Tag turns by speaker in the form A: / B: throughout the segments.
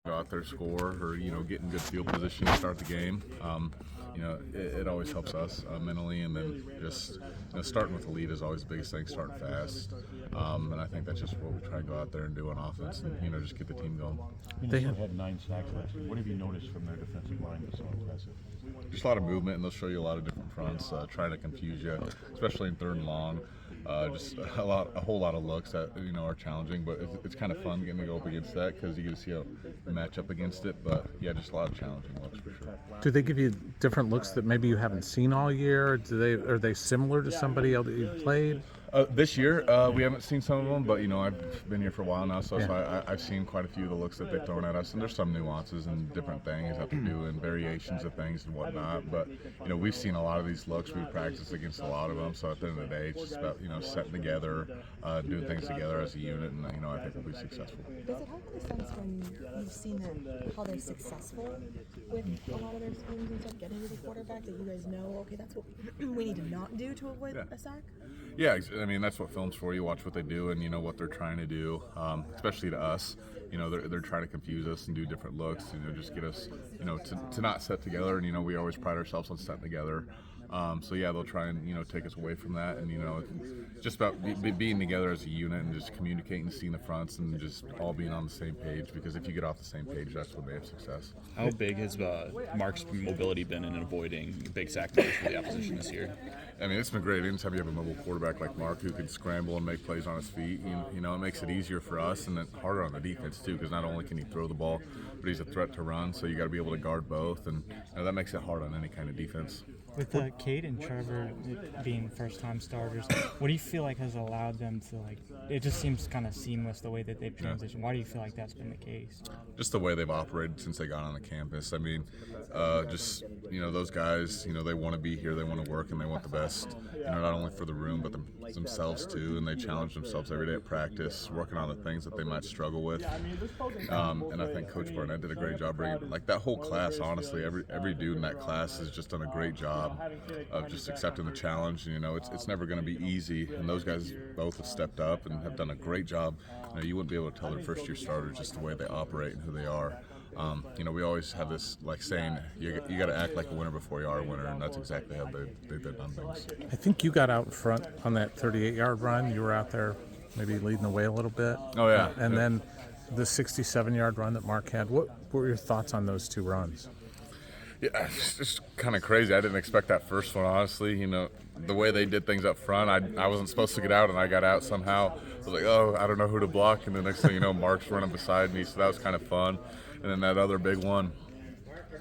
A: Go out there, score, or get in good field position to start the game. It always helps us mentally, and then just starting with the lead is always the biggest thing. Starting fast, and I think that's just what we try to go out there and do on offense, and just get the team going.
B: Minnesota had 9 sacks last year. What have you noticed from their defensive line that's so impressive?
A: Just a lot of movement, and they'll show you a lot of different fronts, trying to confuse you, especially in 3rd and long. Just a whole lot of looks that are challenging, but it's kind of fun getting to go up against that because you get to see a match up against it. But yeah, just a lot of challenging looks for sure.
C: Do they give you different looks that maybe you haven't seen all year? Are they similar to somebody else that you've played?
A: This year, we haven't seen some of them, but I've been here for a while now, so I've seen quite a few of the looks that they've thrown at us, and there's some nuances and different things that they're doing, variations of things and whatnot. But we've seen a lot of these looks. We've practiced against a lot of them, so at the end of the day, it's just about setting together, doing things together as a unit, and I think we'll be successful.
D: Does it help in a sense when you've seen how they're successful with a lot of their schemes and stuff, getting to the quarterback, that you guys know, okay, that's what we need to not do to avoid a sack?
A: Yeah, that's what film's for. You watch what they do and what they're trying to do, especially to us. They're trying to confuse us and do different looks, just get us, to not set together. And, we always pride ourselves on setting together. So yeah, they'll try and take us away from that, and it's just about being together as a unit and just communicating, seeing the fronts, and just all being on the same page. Because if you get off the same page, that's when they have success.
E: How big has Mark's mobility been in avoiding big sack numbers for the opposition this year?
A: It's been great. Anytime you have a mobile quarterback like Mark who can scramble and make plays on his feet, it makes it easier for us and then harder on the defense too. Because not only can he throw the ball, but he's a threat to run. So you got to be able to guard both, and that makes it hard on any kind of defense.
F: With Cade and Trevor being first-time starters, what do you feel like has allowed them to, it just seems kind of seamless the way that they've transitioned. Why do you feel like that's been the case?
A: Just the way they've operated since they got on the campus. Those guys, they want to be here, they want to work, and they want the best, not only for the room, but themselves too, and they challenge themselves every day at practice, working on the things that they might struggle with. And I think Coach Barnett did a great job bringing, that whole class, honestly, every dude in that class has just done a great job of just accepting the challenge. It's never going to be easy, and those guys both have stepped up and have done a great job. You wouldn't be able to tell their first-year starters just the way they operate and who they are. We always have this saying, you got to act like a winner before you are a winner, and that's exactly how they've done things.
C: I think you got out front on that 38-yard run. You were out there maybe leading the way a little bit.
A: Oh, yeah.
C: And then the 67-yard run that Mark had. What were your thoughts on those two runs?
A: Yeah, it's just kind of crazy. I didn't expect that first one, honestly. The way they did things up front, I wasn't supposed to get out, and I got out somehow. I was like, oh, I don't know who to block, and the next thing you know, Mark's running beside me, so that was kind of fun. And then that other big one,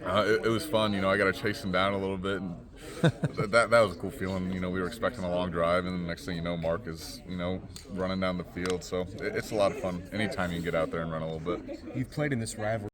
A: it was fun. I got to chase him down a little bit, and that was a cool feeling. We were expecting a long drive, and the next thing you know, Mark is, running down the field. So it's a lot of fun anytime you can get out there and run a little bit.
G: You've played in this rivalry